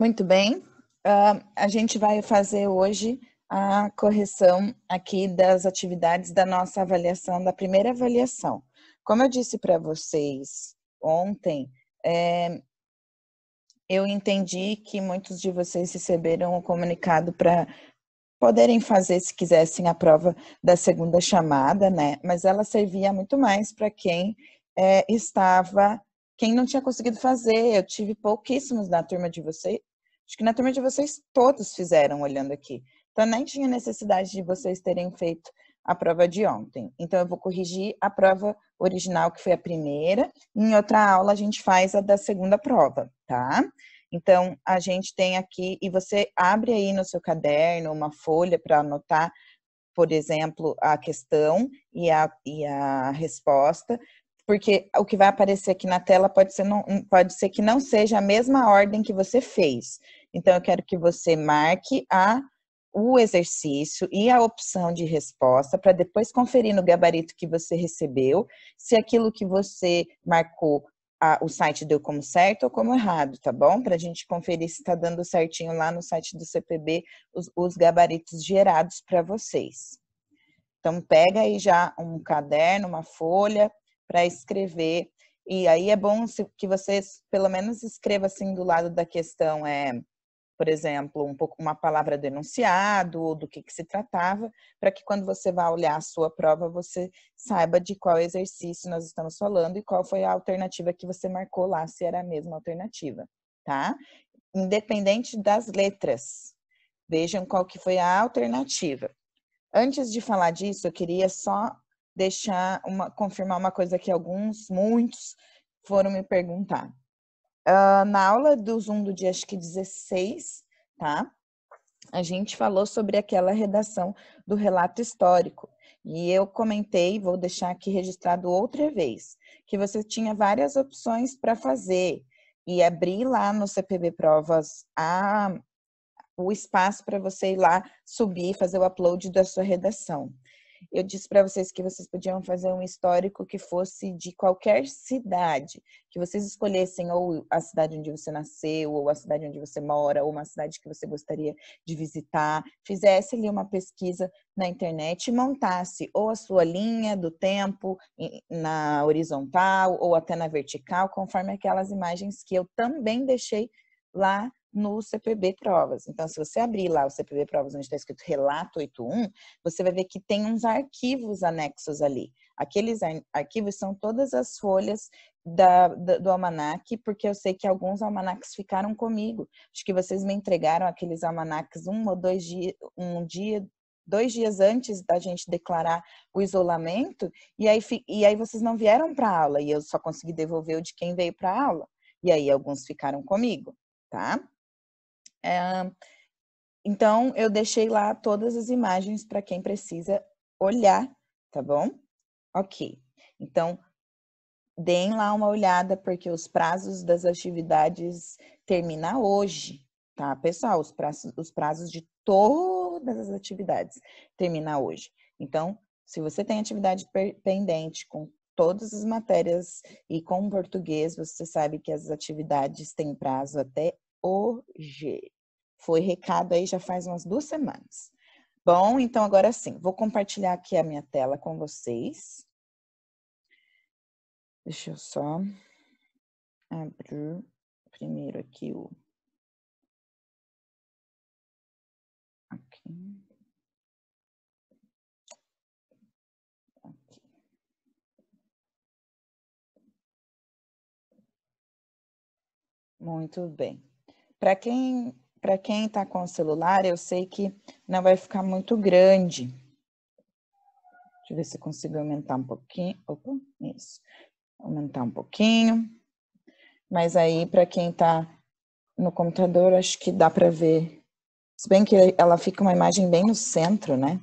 Muito bem. A gente vai fazer hoje a correção aqui das atividades da nossa avaliação, da primeira avaliação. Como eu disse para vocês ontem, eu entendi que muitos de vocês receberam o comunicado para poderem fazer, se quisessem, a prova da segunda chamada, né? Mas ela servia muito mais para quem quem não tinha conseguido fazer. Eu tive pouquíssimos na turma de vocês. Acho que na turma de vocês todos fizeram, olhando aqui. Então, nem tinha necessidade de vocês terem feito a prova de ontem. Então, eu vou corrigir a prova original, que foi a primeira. Em outra aula, a gente faz a da segunda prova, tá? Então, a gente tem aqui, e você abre aí no seu caderno uma folha para anotar, por exemplo, a questão e a resposta, porque o que vai aparecer aqui na tela pode ser que não seja a mesma ordem que você fez. Então, eu quero que você marque o exercício e a opção de resposta para depois conferir no gabarito que você recebeu se aquilo que você marcou o site deu como certo ou como errado, tá bom? Para a gente conferir se está dando certinho lá no site do CPB os gabaritos gerados para vocês. Então, pega aí já um caderno, uma folha para escrever. E aí é bom que vocês pelo menos escreva assim do lado da questão, por exemplo, uma palavra do enunciado, ou do que se tratava, para que quando você vá olhar a sua prova, você saiba de qual exercício nós estamos falando e qual foi a alternativa que você marcou lá, se era a mesma alternativa, tá? Independente das letras, vejam qual que foi a alternativa. Antes de falar disso, eu queria só confirmar uma coisa que muitos foram me perguntar. Na aula do Zoom do dia, acho que 16, tá? A gente falou sobre aquela redação do relato histórico. E eu comentei, vou deixar aqui registrado outra vez, que você tinha várias opções para fazer. E abrir lá no CPB Provas o espaço para você ir lá subir, fazer o upload da sua redação. Eu disse para vocês que vocês podiam fazer um histórico que fosse de qualquer cidade, que vocês escolhessem ou a cidade onde você nasceu, ou a cidade onde você mora, ou uma cidade que você gostaria de visitar, fizesse ali uma pesquisa na internet e montasse ou a sua linha do tempo na horizontal ou até na vertical, conforme aquelas imagens que eu também deixei lá no CPB Provas. Então, se você abrir lá o CPB Provas, onde está escrito Relato 81, você vai ver que tem uns arquivos anexos ali. Aqueles arquivos são todas as folhas do almanaque, porque eu sei que alguns almanaques ficaram comigo. Acho que vocês me entregaram aqueles almanaques 2 dias antes da gente declarar o isolamento, e aí vocês não vieram para a aula, e eu só consegui devolver o de quem veio para a aula. E aí alguns ficaram comigo, tá? Então, eu deixei lá todas as imagens para quem precisa olhar, tá bom? Ok. Então, deem lá uma olhada, porque os prazos das atividades terminam hoje, tá, pessoal? Os prazos de todas as atividades terminam hoje. Então, se você tem atividade pendente com todas as matérias e com português, você sabe que as atividades têm prazo até hoje. Foi recado aí já faz umas 2 semanas. Bom, então agora sim, vou compartilhar aqui a minha tela com vocês. Deixa eu só abrir primeiro aqui o... Aqui. Aqui. Muito bem. Para quem está com o celular, eu sei que não vai ficar muito grande. Deixa eu ver se eu consigo aumentar um pouquinho. Opa, isso. Aumentar um pouquinho. Mas aí, para quem está no computador, acho que dá para ver. Se bem que ela fica uma imagem bem no centro, né?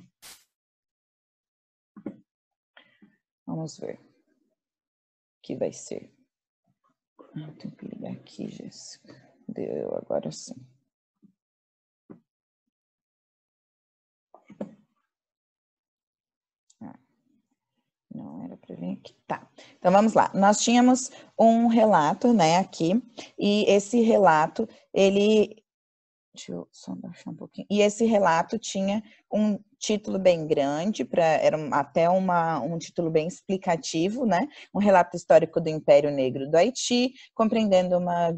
Vamos ver. O que vai ser. Tenho que ligar aqui, Jéssica. Deu, agora sim. Não era para vir aqui. Tá. Então, vamos lá. Nós tínhamos um relato, né, aqui. E esse relato, ele Deixa eu só baixar um pouquinho. E esse relato tinha um título bem grande, era até um título bem explicativo, né? Um relato histórico do Império Negro do Haiti, compreendendo uma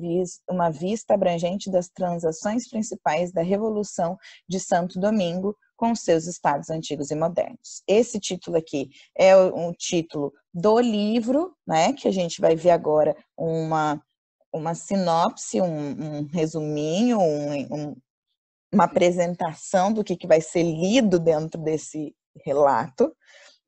vista abrangente das transações principais da Revolução de Santo Domingo com seus estados antigos e modernos. Esse título aqui é um título do livro, né? Que a gente vai ver agora uma sinopse, um resuminho, uma apresentação do que vai ser lido dentro desse relato.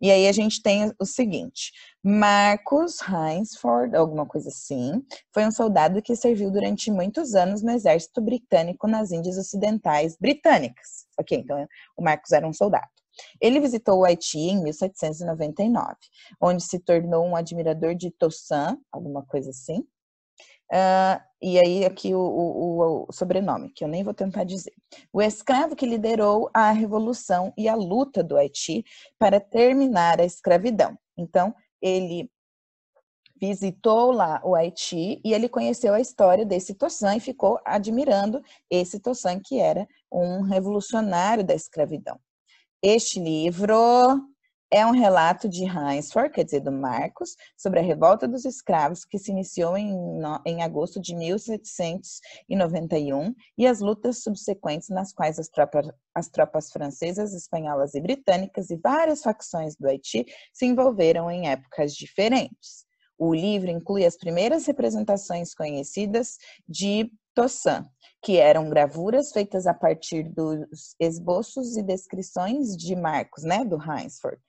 E aí a gente tem o seguinte: Marcus Rainsford, alguma coisa assim, foi um soldado que serviu durante muitos anos no exército britânico nas Índias Ocidentais Britânicas. Ok, então o Marcus era um soldado. Ele visitou o Haiti em 1799, onde se tornou um admirador de Toussaint, alguma coisa assim. E aí aqui o sobrenome, que eu nem vou tentar dizer. O escravo que liderou a revolução e a luta do Haiti para terminar a escravidão. Então, ele visitou lá o Haiti e ele conheceu a história desse Toussaint e ficou admirando esse Toussaint, que era um revolucionário da escravidão. Este livro é um relato de Rainsford, quer dizer, do Marcos, sobre a revolta dos escravos que se iniciou em agosto de 1791 e as lutas subsequentes nas quais as tropas francesas, espanholas e britânicas e várias facções do Haiti se envolveram em épocas diferentes. O livro inclui as primeiras representações conhecidas de Toussaint, que eram gravuras feitas a partir dos esboços e descrições de Marcos, né, do Rainsford.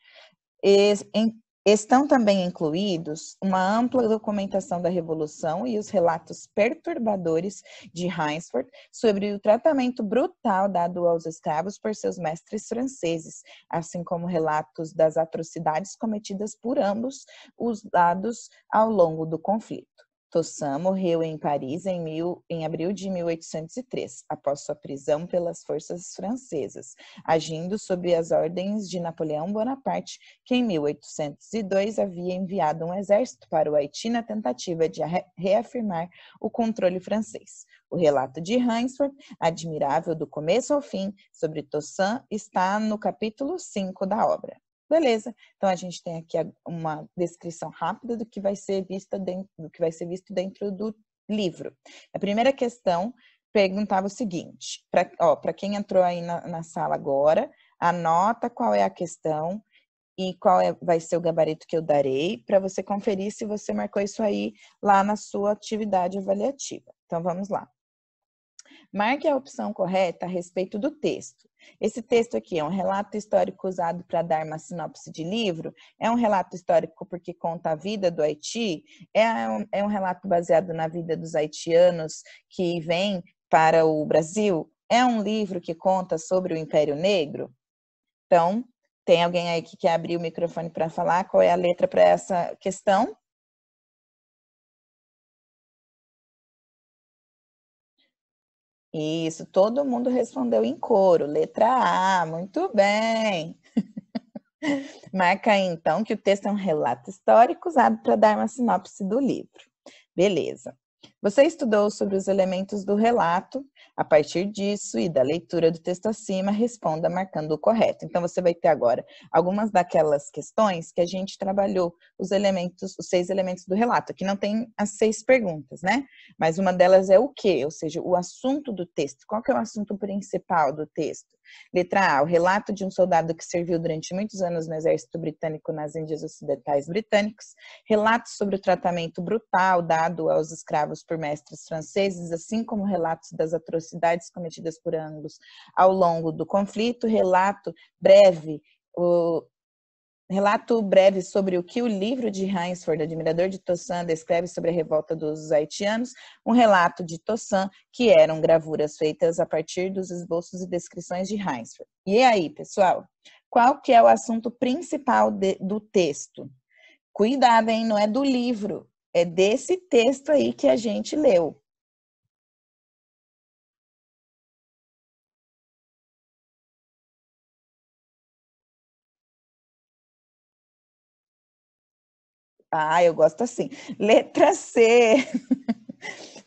Estão também incluídos uma ampla documentação da Revolução e os relatos perturbadores de Rainsford sobre o tratamento brutal dado aos escravos por seus mestres franceses, assim como relatos das atrocidades cometidas por ambos os lados ao longo do conflito. Toussaint morreu em Paris em abril de 1803, após sua prisão pelas forças francesas, agindo sob as ordens de Napoleão Bonaparte, que em 1802 havia enviado um exército para o Haiti na tentativa de reafirmar o controle francês. O relato de Rainsford, admirável do começo ao fim, sobre Toussaint, está no capítulo 5 da obra. Beleza, então a gente tem aqui uma descrição rápida do que vai ser visto dentro do livro. A primeira questão perguntava o seguinte, para quem entrou aí na sala agora, anota qual é a questão e vai ser o gabarito que eu darei, para você conferir se você marcou isso aí lá na sua atividade avaliativa. Então vamos lá. Marque a opção correta a respeito do texto. Esse texto aqui é um relato histórico usado para dar uma sinopse de livro? É um relato histórico porque conta a vida do Haiti? É um relato baseado na vida dos haitianos que vêm para o Brasil? É um livro que conta sobre o Império Negro? Então, tem alguém aí que quer abrir o microfone para falar qual é a letra para essa questão? Isso, todo mundo respondeu em coro. Letra A, muito bem. Marca aí, então, que o texto é um relato histórico usado para dar uma sinopse do livro. Beleza. Você estudou sobre os elementos do relato. A partir disso e da leitura do texto acima, responda marcando o correto. Então, você vai ter agora algumas daquelas questões que a gente trabalhou, os 6 elementos do relato. Aqui não tem as 6 perguntas, né? Mas uma delas é o quê? Ou seja, o assunto do texto. Qual que é o assunto principal do texto? Letra A, o relato de um soldado que serviu durante muitos anos no exército britânico nas Índias Ocidentais Britânicas, relatos sobre o tratamento brutal dado aos escravos por mestres franceses, assim como relatos das atrocidades cometidas por ambos ao longo do conflito, relato breve sobre o que o livro de Rainsford, admirador de Toussaint, descreve sobre a revolta dos haitianos, um relato de Toussaint, que eram gravuras feitas a partir dos esboços e descrições de Rainsford. E aí, pessoal, qual que é o assunto principal do texto? Cuidado, hein? Não é do livro, é desse texto aí que a gente leu. Ah, eu gosto assim. Letra C.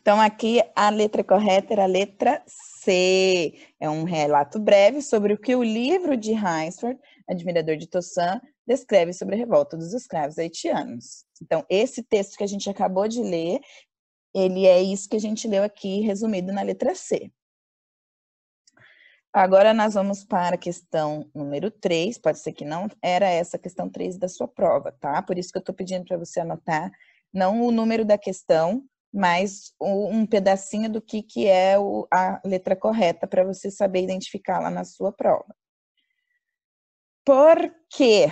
Então, aqui a letra correta era a letra C. É um relato breve sobre o que o livro de Rainsford, admirador de Toussaint, descreve sobre a revolta dos escravos haitianos. Então, esse texto que a gente acabou de ler, ele é isso que a gente leu aqui, resumido na letra C. Agora nós vamos para a questão número 3, pode ser que não era essa a questão 3 da sua prova, tá? Por isso que eu estou pedindo para você anotar, não o número da questão, mas um pedacinho do que é a letra correta para você saber identificar lá na sua prova. Por quê?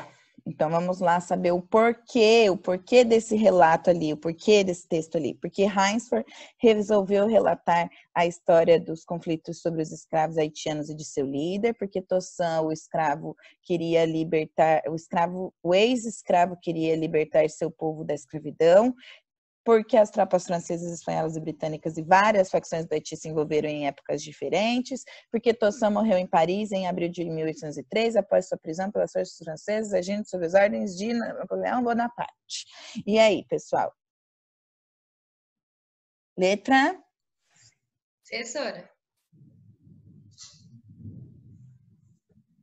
Então, vamos lá saber o porquê desse relato ali, o porquê desse texto ali. Porque Rainsford resolveu relatar a história dos conflitos sobre os escravos haitianos e de seu líder, porque Toussaint, o escravo, queria libertar, o ex-escravo queria libertar seu povo da escravidão, porque as tropas francesas, espanholas e britânicas e várias facções do Haiti se envolveram em épocas diferentes, porque Toussaint morreu em Paris em abril de 1803, após sua prisão pelas forças francesas, agindo sob as ordens de Napoleão Bonaparte. E aí, pessoal? Letra? Professora.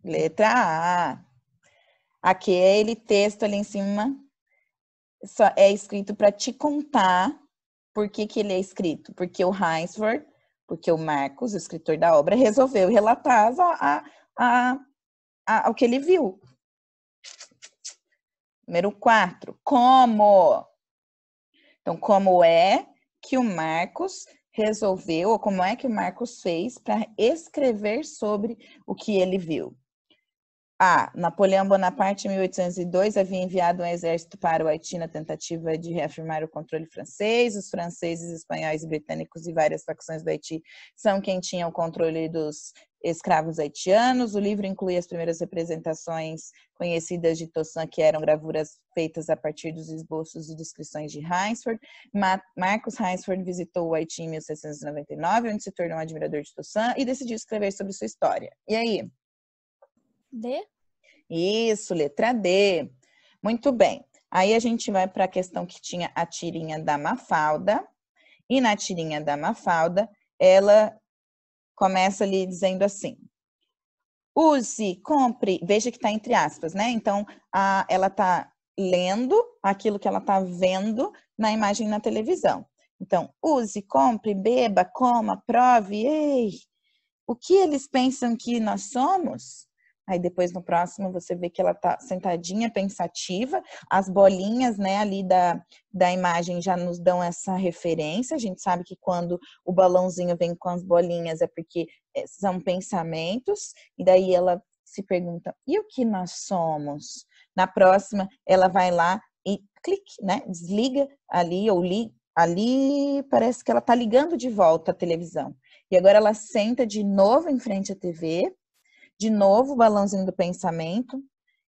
Letra A. Aquele texto ali em cima só é escrito para te contar por que ele é escrito. Porque o Rainsford, porque o Marcos, o escritor da obra, resolveu relatar o que ele viu. Número 4. Como? Então, como é que o Marcos resolveu, ou como é que o Marcos fez para escrever sobre o que ele viu? A. Napoleão Bonaparte, em 1802, havia enviado um exército para o Haiti na tentativa de reafirmar o controle francês. Os franceses, espanhóis, britânicos e várias facções do Haiti são quem tinham o controle dos escravos haitianos. O livro inclui as primeiras representações conhecidas de Toussaint, que eram gravuras feitas a partir dos esboços e descrições de Rainsford. Marcos Rainsford visitou o Haiti em 1799, onde se tornou um admirador de Toussaint e decidiu escrever sobre sua história. E aí? D? Isso, letra D. Muito bem. Aí a gente vai para a questão que tinha a tirinha da Mafalda. E na tirinha da Mafalda, ela começa ali dizendo assim: use, compre, veja que está entre aspas, né? Então, ela está lendo aquilo que ela está vendo na imagem na televisão. Então, use, compre, beba, coma, prove, ei, o que eles pensam que nós somos? Aí depois no próximo você vê que ela tá sentadinha, pensativa, as bolinhas, né, ali da imagem já nos dão essa referência. A gente sabe que quando o balãozinho vem com as bolinhas é porque são pensamentos, e daí ela se pergunta, e o que nós somos? Na próxima, ela vai lá e clique, né, desliga ali, ou ali parece que ela tá ligando de volta a televisão. E agora ela senta de novo em frente à TV, de novo o balãozinho do pensamento,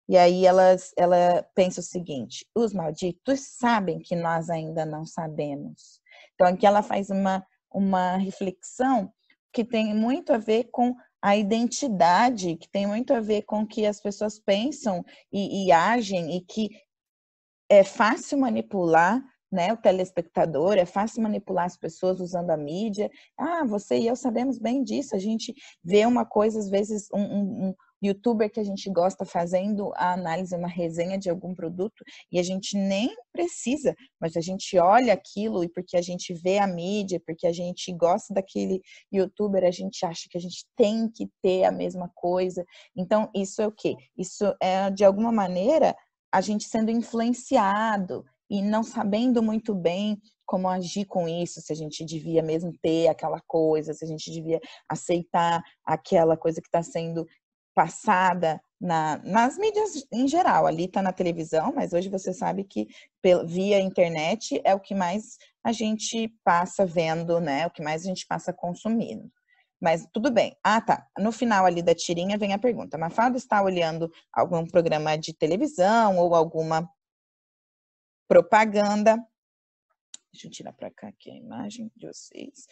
e aí ela pensa o seguinte: os malditos sabem que nós ainda não sabemos. Então aqui ela faz uma reflexão que tem muito a ver com a identidade, que tem muito a ver com o que as pessoas pensam e agem, e que é fácil manipular, né, o telespectador, é fácil manipular as pessoas usando a mídia. Você e eu sabemos bem disso. A gente vê uma coisa, às vezes, um youtuber que a gente gosta fazendo a análise, uma resenha de algum produto, e a gente nem precisa, mas a gente olha aquilo, e porque a gente vê a mídia, porque a gente gosta daquele youtuber, a gente acha que a gente tem que ter a mesma coisa. Então, isso é o quê? Isso é, de alguma maneira, a gente sendo influenciado e não sabendo muito bem como agir com isso, se a gente devia mesmo ter aquela coisa, se a gente devia aceitar aquela coisa que está sendo passada nas mídias em geral. Ali está na televisão, mas hoje você sabe que via internet é o que mais a gente passa vendo, né? O que mais a gente passa consumindo. Mas tudo bem. Tá. No final ali da tirinha vem a pergunta. Mafalda está olhando algum programa de televisão ou alguma propaganda. Deixa eu tirar para cá aqui a imagem de vocês.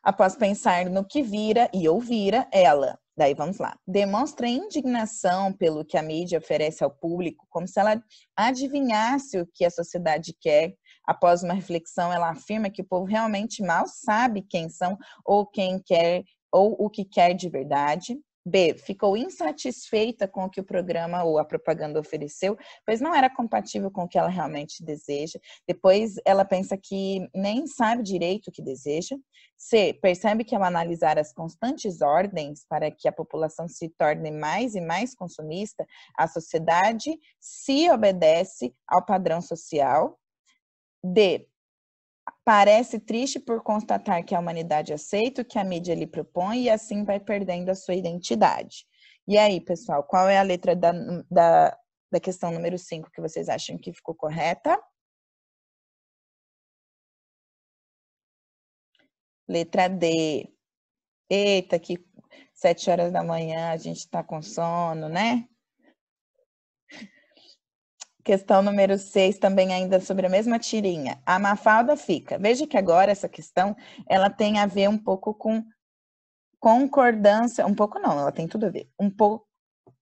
Após pensar no que vira e ouvira, ela, daí vamos lá, demonstra indignação pelo que a mídia oferece ao público, como se ela adivinhasse o que a sociedade quer. Após uma reflexão, ela afirma que o povo realmente mal sabe quem são ou quem quer ou o que quer de verdade. B, ficou insatisfeita com o que o programa ou a propaganda ofereceu, pois não era compatível com o que ela realmente deseja. Depois, ela pensa que nem sabe direito o que deseja. C, percebe que ao analisar as constantes ordens para que a população se torne mais e mais consumista, a sociedade se obedece ao padrão social. D, parece triste por constatar que a humanidade aceita o que a mídia lhe propõe e assim vai perdendo a sua identidade. E aí, pessoal, qual é a letra da questão número 5 que vocês acham que ficou correta? Letra D. Eita, que 7 horas da manhã a gente está com sono, né? Questão número 6, também ainda sobre a mesma tirinha. A Mafalda fica. Veja que agora essa questão, ela tem a ver um pouco com concordância, um pouco não, ela tem tudo a ver. Um pouco,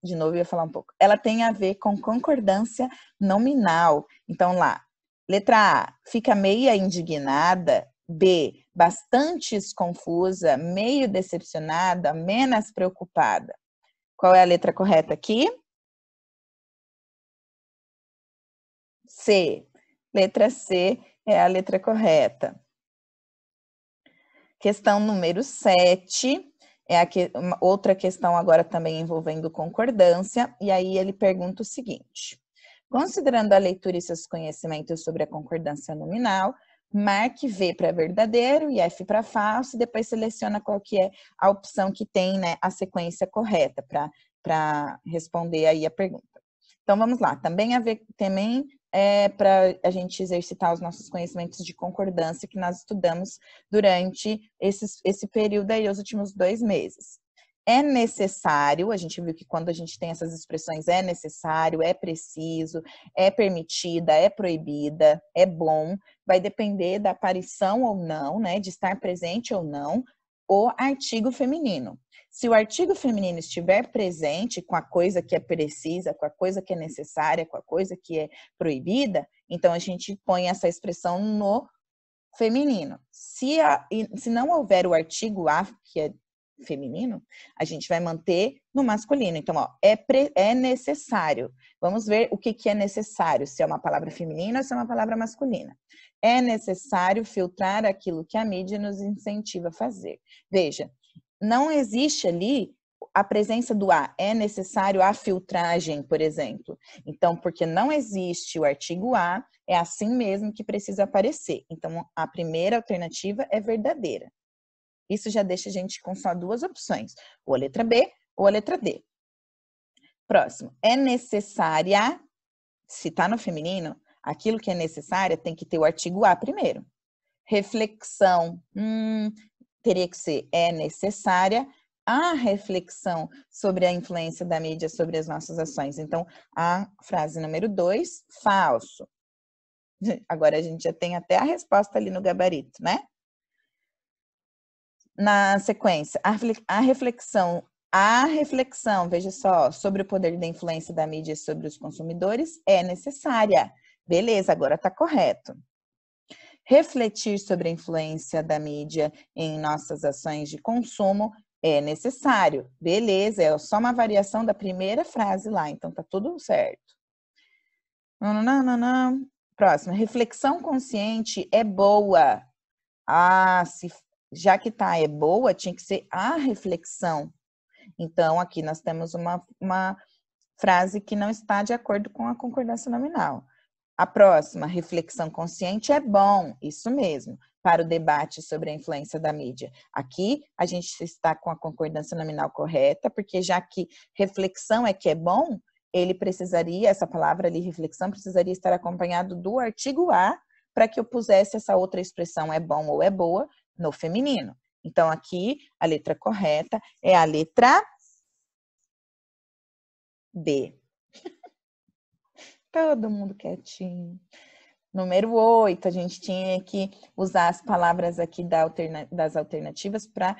de novo eu ia falar um pouco. Ela tem a ver com concordância nominal. Então lá, letra A, fica meia indignada. B, bastante confusa, meio decepcionada, menos preocupada. Qual é a letra correta aqui? C. Letra C é a letra correta. Questão número 7 é outra questão agora também envolvendo concordância, e aí ele pergunta o seguinte: considerando a leitura e seus conhecimentos sobre a concordância nominal, marque V para verdadeiro e F para falso, e depois seleciona qual que é a opção que tem, né, a sequência correta para responder aí a pergunta. Então, vamos lá. Também para a gente exercitar os nossos conhecimentos de concordância que nós estudamos durante esse período aí, os últimos 2 meses. É necessário, a gente viu que quando a gente tem essas expressões, é necessário, é preciso, é permitida, é proibida, é bom, vai depender da aparição ou não, né, de estar presente ou não, o artigo feminino. Se o artigo feminino estiver presente com a coisa que é precisa, com a coisa que é necessária, com a coisa que é proibida, então a gente põe essa expressão no feminino. Se não houver o artigo A, que é feminino, a gente vai manter no masculino. Então, ó, é necessário. Vamos ver o que é necessário, se é uma palavra feminina ou se é uma palavra masculina. É necessário filtrar aquilo que a mídia nos incentiva a fazer. Veja, não existe ali a presença do A. É necessário a filtragem, por exemplo. Então, porque não existe o artigo A, é assim mesmo que precisa aparecer. Então, a primeira alternativa é verdadeira. Isso já deixa a gente com só 2 opções, ou a letra B ou a letra D. Próximo, é necessária, se está no feminino, aquilo que é necessária tem que ter o artigo A primeiro. Reflexão, teria que ser é necessária a reflexão sobre a influência da mídia sobre as nossas ações. Então, a frase número 2, falso. Agora a gente já tem até a resposta ali no gabarito, né? Na sequência, a reflexão, veja só, sobre o poder da influência da mídia sobre os consumidores é necessária. Beleza, agora está correto. Refletir sobre a influência da mídia em nossas ações de consumo é necessário. Beleza, é só uma variação da primeira frase lá, então tá tudo certo. Não. Próximo, reflexão consciente é boa. Já que tá é boa, tinha que ser a reflexão. Então, aqui nós temos uma frase que não está de acordo com a concordância nominal. A próxima, reflexão consciente é bom, isso mesmo, para o debate sobre a influência da mídia. Aqui a gente está com a concordância nominal correta, porque já que reflexão é que é bom, ele precisaria, essa palavra ali, reflexão, precisaria estar acompanhado do artigo A, para que eu pusesse essa outra expressão é bom ou é boa no feminino. Então, aqui, a letra correta é a letra B. Todo mundo quietinho. Número 8, a gente tinha que usar as palavras aqui das alternativas para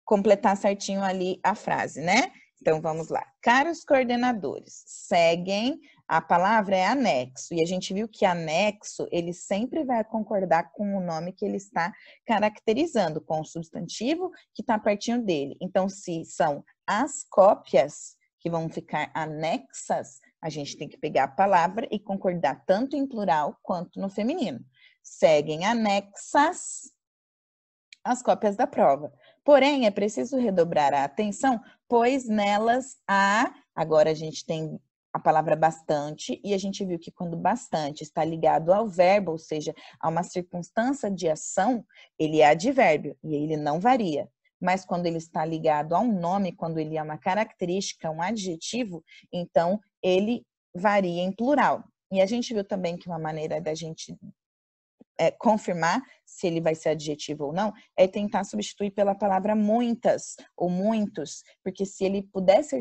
completar certinho ali a frase, né? Então, vamos lá. Caros coordenadores, seguem, a palavra é anexo, e a gente viu que anexo, ele sempre vai concordar com o nome que ele está caracterizando, com o substantivo que está pertinho dele. Então, se são as cópias que vão ficar anexas, a gente tem que pegar a palavra e concordar tanto em plural quanto no feminino. Seguem anexas as cópias da prova. Porém, é preciso redobrar a atenção, pois nelas há... Agora a gente tem a palavra bastante, e a gente viu que quando bastante está ligado ao verbo, ou seja, a uma circunstância de ação, ele é advérbio, e ele não varia. Mas quando ele está ligado a um nome, quando ele é uma característica, um adjetivo, então ele varia em plural. E a gente viu também que uma maneira da gente confirmar se ele vai ser adjetivo ou não, é tentar substituir pela palavra muitas ou muitos, porque se ele puder ser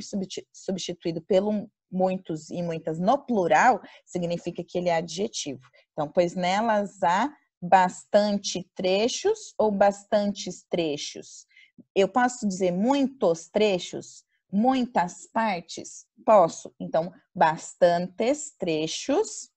substituído pelo muitos e muitas no plural, significa que ele é adjetivo. Então, pois nelas há bastante trechos ou bastantes trechos. Eu posso dizer muitos trechos? Muitas partes? Posso. Então, bastantes trechos.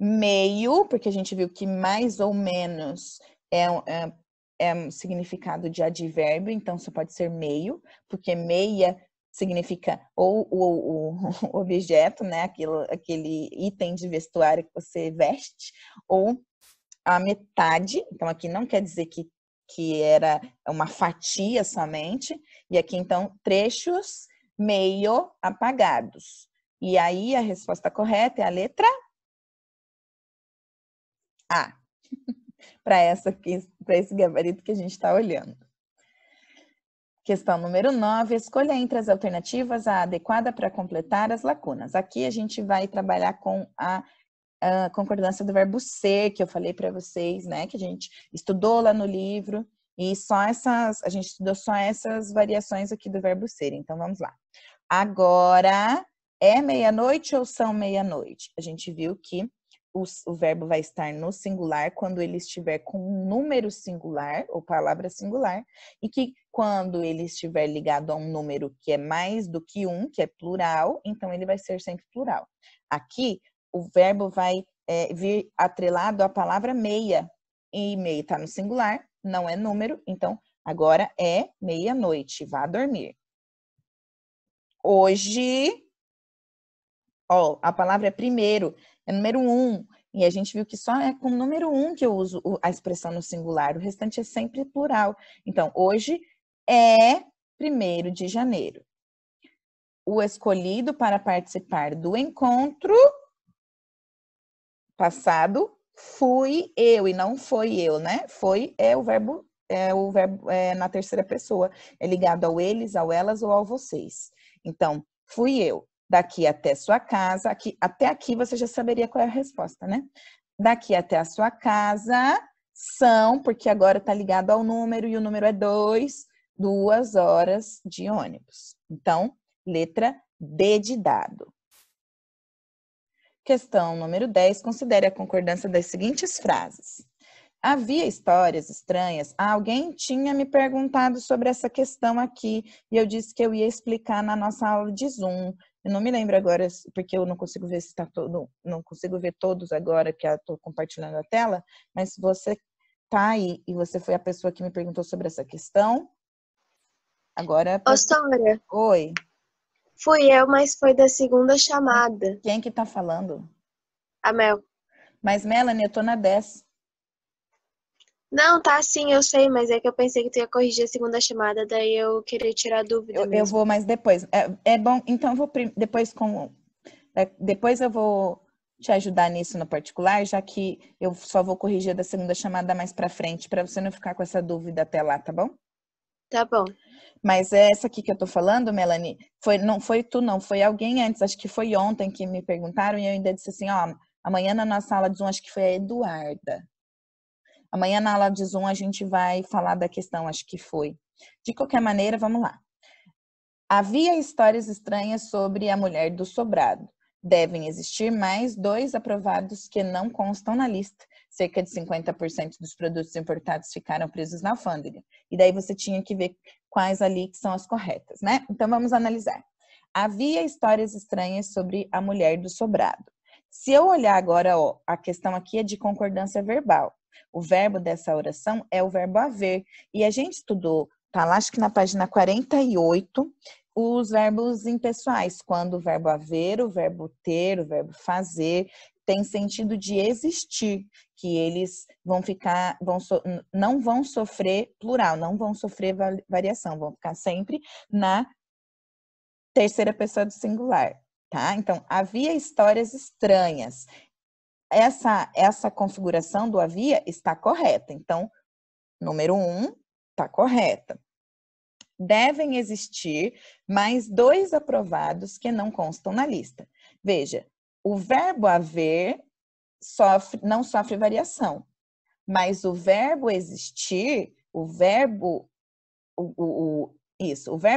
Meio, porque a gente viu que mais ou menos é um significado de advérbio, então só pode ser meio, porque meia significa ou o objeto, né, aquele item de vestuário que você veste, ou a metade. Então aqui não quer dizer que era uma fatia somente, e aqui então trechos meio apagados. E aí a resposta correta é a letra A, para esse gabarito que a gente está olhando. Questão número 9, escolha entre as alternativas a adequada para completar as lacunas. Aqui a gente vai trabalhar com a concordância do verbo ser, que eu falei para vocês, né, que a gente estudou lá no livro, e a gente estudou só essas variações aqui do verbo ser. Então, vamos lá. Agora, é meia-noite ou são meia-noite? A gente viu que o verbo vai estar no singular quando ele estiver com um número singular ou palavra singular, e que quando ele estiver ligado a um número que é mais do que um, que é plural, então ele vai ser sempre plural. Aqui, o verbo vai vir atrelado à palavra meia, e meia está no singular, não é número, então agora é meia-noite, vá dormir. Hoje, ó, a palavra é primeiro, é número 1, e a gente viu que só é com o número 1 que eu uso a expressão no singular, o restante é sempre plural. Então, hoje é 1º de janeiro. O escolhido para participar do encontro passado fui eu, e não foi eu, né? Foi o verbo na terceira pessoa, é ligado ao eles, ao elas ou ao vocês. Então, fui eu. Daqui até sua casa, até aqui você já saberia qual é a resposta, né? Daqui até a sua casa são, porque agora está ligado ao número, e o número é 2 horas de ônibus. Então, letra D de dado. Questão número 10, considere a concordância das seguintes frases. Havia histórias estranhas. Alguém tinha me perguntado sobre essa questão aqui, e eu disse que eu ia explicar na nossa aula de Zoom. Eu não me lembro agora, porque eu não consigo ver se está todo, não consigo ver todos agora que eu estou compartilhando a tela, mas se você está aí e você foi a pessoa que me perguntou sobre essa questão, agora... Ô, Sônia. Oi. Fui eu, mas foi da segunda chamada. Quem que tá falando? A Mel. Mas, Melanie, eu tô na 10. Não, tá sim, eu sei, mas é que eu pensei que tu ia corrigir a segunda chamada, daí eu queria tirar a dúvida mesmo. Eu vou mais depois. É bom, então eu vou depois eu vou te ajudar nisso no particular, já que eu só vou corrigir da segunda chamada mais pra frente, para você não ficar com essa dúvida até lá, tá bom? Tá bom. Mas essa aqui que eu tô falando, Melanie, não foi tu, não, foi alguém antes, acho que foi ontem que me perguntaram, e eu ainda disse assim, ó, amanhã na nossa aula de Zoom, acho que foi a Eduarda. Amanhã na aula de Zoom a gente vai falar da questão, acho que foi. De qualquer maneira, vamos lá. Havia histórias estranhas sobre a mulher do sobrado. devem existir mais 2 aprovados que não constam na lista. Cerca de 50% dos produtos importados ficaram presos na alfândega. E daí você tinha que ver quais ali que são as corretas, né? Então vamos analisar. Havia histórias estranhas sobre a mulher do sobrado. Se eu olhar agora, ó, a questão aqui é de concordância verbal. O verbo dessa oração é o verbo haver. E a gente estudou, tá lá, acho que na página 48, os verbos impessoais, quando o verbo haver, o verbo ter, o verbo fazer, tem sentido de existir, que eles vão ficar, não vão sofrer plural, não vão sofrer variação, vão ficar sempre na terceira pessoa do singular, tá? Então, havia histórias estranhas. Essa configuração do havia está correta. Então, número 1 está correta. Devem existir mais 2 aprovados que não constam na lista. Veja, o verbo haver não sofre variação, mas o verbo existir, o verbo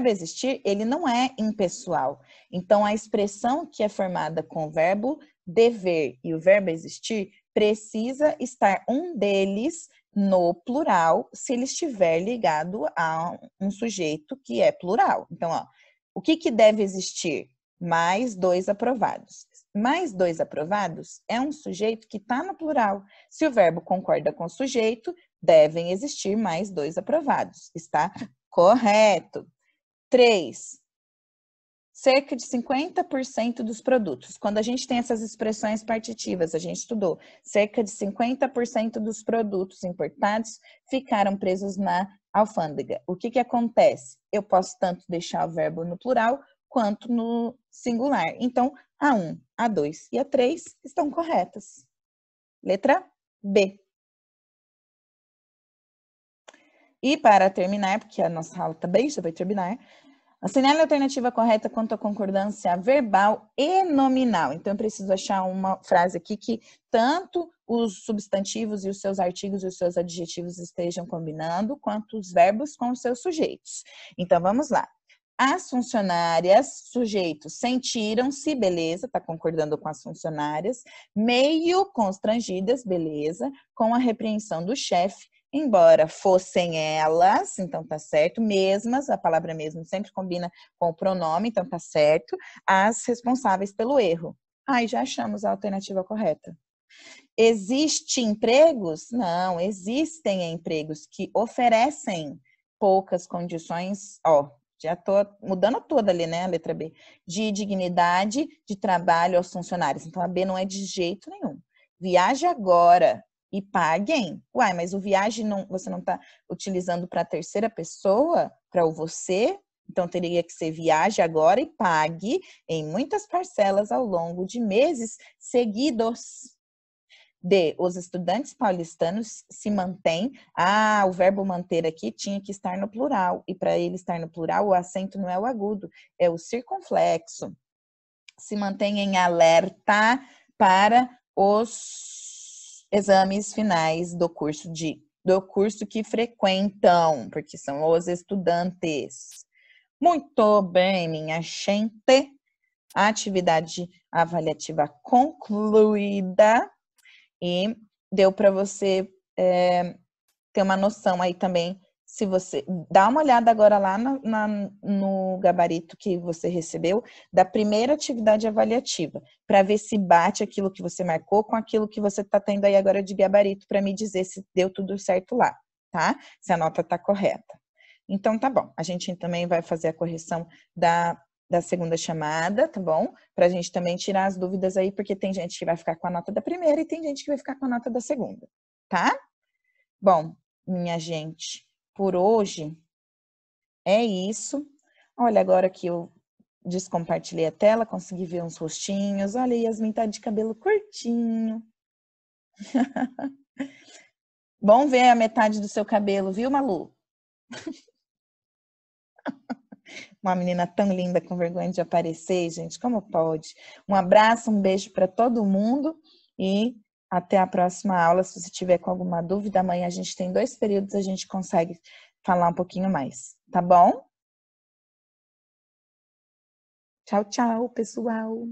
existir, ele não é impessoal. Então, a expressão que é formada com o verbo dever e o verbo existir precisa estar um deles no plural, se ele estiver ligado a um sujeito que é plural. Então, ó, o que deve existir? Mais 2 aprovados. Mais 2 aprovados é um sujeito que está no plural. Se o verbo concorda com o sujeito, devem existir mais 2 aprovados. Está correto. 3. Cerca de 50% dos produtos. Quando a gente tem essas expressões partitivas, a gente estudou, cerca de 50% dos produtos importados ficaram presos na alfândega. O que acontece? Eu posso tanto deixar o verbo no plural quanto no singular. Então, a 1, a 2 e a 3 estão corretas. Letra B. E para terminar, porque a nossa aula também já vai terminar, assinale a alternativa correta quanto à concordância verbal e nominal. Então, eu preciso achar uma frase aqui que tanto os substantivos e os seus artigos e os seus adjetivos estejam combinando, quanto os verbos com os seus sujeitos. Então, vamos lá. As funcionárias, sujeitos, sentiram-se, beleza, tá concordando com as funcionárias, meio constrangidas, beleza, com a repreensão do chefe, embora fossem elas, então tá certo, mesmas, a palavra mesmo sempre combina com o pronome, então tá certo, as responsáveis pelo erro. Aí já achamos a alternativa correta. Existem empregos? Não, existem empregos que oferecem poucas condições, ó, já tô mudando toda ali, né, a letra B, de dignidade de trabalho aos funcionários. Então a B não é de jeito nenhum. Viaje agora e paguem. Uai, mas o viagem não, você não está utilizando para a terceira pessoa, para o você, então teria que ser viaje agora e pague em muitas parcelas ao longo de meses seguidos. D, os estudantes paulistanos se mantêm. Ah, o verbo manter aqui tinha que estar no plural. E para ele estar no plural, o acento não é o agudo, é o circunflexo. Se mantém em alerta para os exames finais do curso que frequentam, porque são os estudantes. Muito bem, minha gente. A atividade avaliativa concluída. E deu para você ter uma noção aí também, se você dá uma olhada agora lá no gabarito que você recebeu, da primeira atividade avaliativa, para ver se bate aquilo que você marcou com aquilo que você está tendo aí agora de gabarito, para me dizer se deu tudo certo lá, tá? Se a nota está correta. Então, tá bom. A gente também vai fazer a correção da segunda chamada, tá bom? Pra gente também tirar as dúvidas aí, porque tem gente que vai ficar com a nota da primeira e tem gente que vai ficar com a nota da segunda, tá? Bom, minha gente, por hoje é isso. Olha, agora que eu descompartilhei a tela, consegui ver uns rostinhos. Olha, Yasmin tá de cabelo curtinho. Bom ver a metade do seu cabelo, viu, Malu? Uma menina tão linda, com vergonha de aparecer, gente, como pode? Um abraço, um beijo para todo mundo e até a próxima aula. Se você tiver com alguma dúvida, amanhã a gente tem 2 períodos, a gente consegue falar um pouquinho mais, tá bom? Tchau, tchau, pessoal!